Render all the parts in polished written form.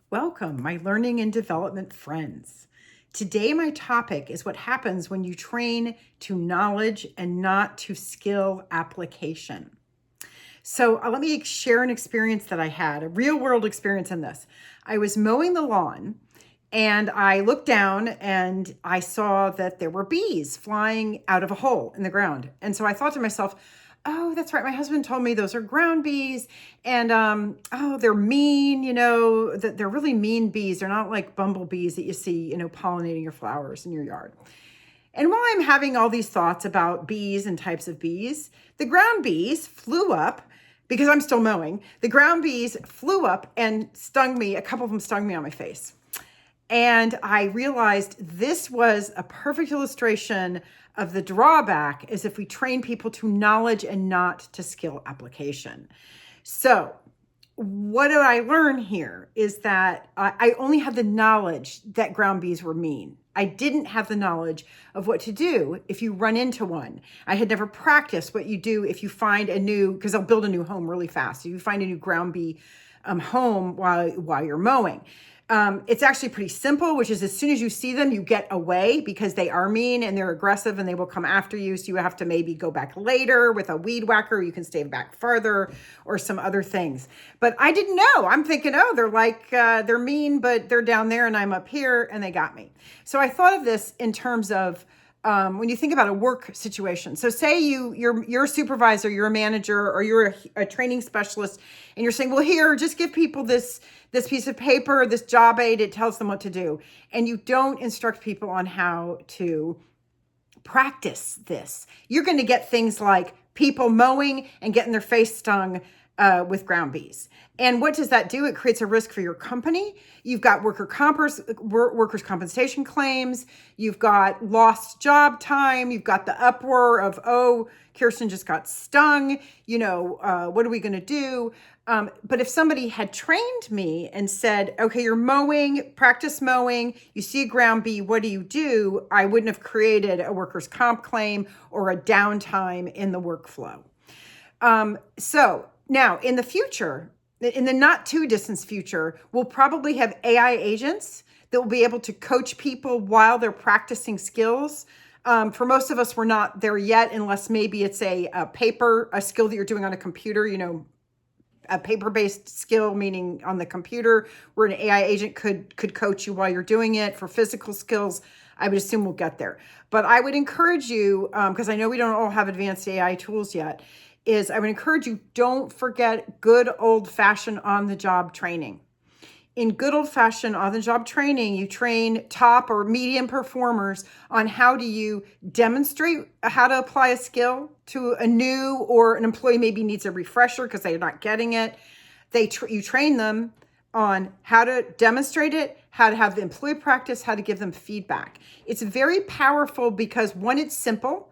Welcome, my learning and development friends. Today, my topic is what happens when you train to knowledge and not to skill application. So, let me share an experience that I had, a real world experience in this. I was mowing the lawn and I looked down and I saw that there were bees flying out of a hole in the ground. And so I thought to myself, oh, that's right. My husband told me those are ground bees. And oh, they're mean, that they're really mean bees. They're not like bumblebees that you see, pollinating your flowers in your yard. And while I'm having all these thoughts about bees and types of bees, the ground bees flew up because I'm still mowing. The ground bees flew up and stung me. A couple of them stung me on my face. And I realized this was a perfect illustration of the drawback is if we train people to knowledge and not to skill application. So what did I learn here is that I only had the knowledge that ground bees were mean. I didn't have the knowledge of what to do if you run into one. I had never practiced what you do if you find because they'll build a new home really fast. So you find a new ground bee home while you're mowing. It's actually pretty simple, which is as soon as you see them, you get away because they are mean and they're aggressive and they will come after you. So you have to maybe go back later with a weed whacker. You can stay back further or some other things. But I didn't know. I'm thinking, oh, they're mean, but they're down there and I'm up here and they got me. So I thought of this in terms of when you think about a work situation. So say you're a supervisor, you're a manager, or you're a training specialist, and you're saying, well, here, just give people this piece of paper, this job aid, it tells them what to do. And you don't instruct people on how to practice this. You're going to get things like people mowing and getting their face stung with ground bees. And what does that do? It creates a risk for your company. You've got workers' compensation claims. You've got lost job time. You've got the uproar of, oh, Kirsten just got stung. What are we going to do? But if somebody had trained me and said, okay, you're mowing, practice mowing, you see a ground bee, what do? I wouldn't have created a workers' comp claim or a downtime in the workflow. So now in the future, in the not too distant future, we'll probably have AI agents that will be able to coach people while they're practicing skills. For most of us, we're not there yet, unless maybe it's a skill that you're doing on a computer, a paper-based skill, meaning on the computer, where an AI agent could coach you while you're doing it. For physical skills, I would assume we'll get there. But I would encourage you, because I know we don't all have advanced AI tools yet, I would encourage you, don't forget good old-fashioned on-the-job training. In good old-fashioned on-the-job training, you train top or medium performers on how do you demonstrate how to apply a skill to a new, or an employee maybe needs a refresher because they're not getting it. You train them on how to demonstrate it, how to have the employee practice, how to give them feedback. It's very powerful because one, it's simple.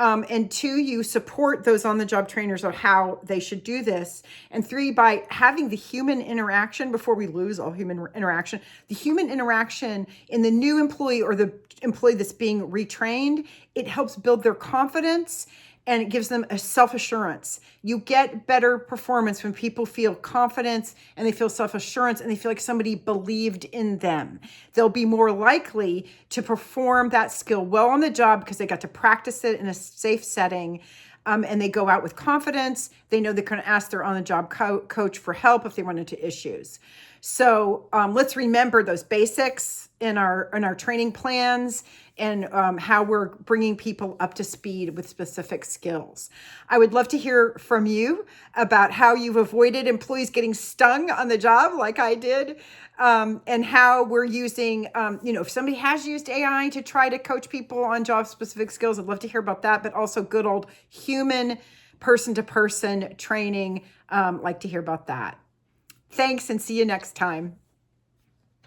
And two, you support those on-the-job trainers on how they should do this. And three, by having the human interaction, before we lose all human interaction, the human interaction in the new employee or the employee that's being retrained, it helps build their confidence and it gives them a self-assurance. You get better performance when people feel confidence and they feel self-assurance and they feel like somebody believed in them. They'll be more likely to perform that skill well on the job because they got to practice it in a safe setting. And they go out with confidence. They know they can ask their on-the-job coach for help if they run into issues. So let's remember those basics in our training plans and how we're bringing people up to speed with specific skills. I would love to hear from you about how you've avoided employees getting stung on the job like I did, and how we're using, if somebody has used AI to try to coach people on job-specific skills, I'd love to hear about that, but also good old human person-to-person training, like to hear about that. Thanks and see you next time.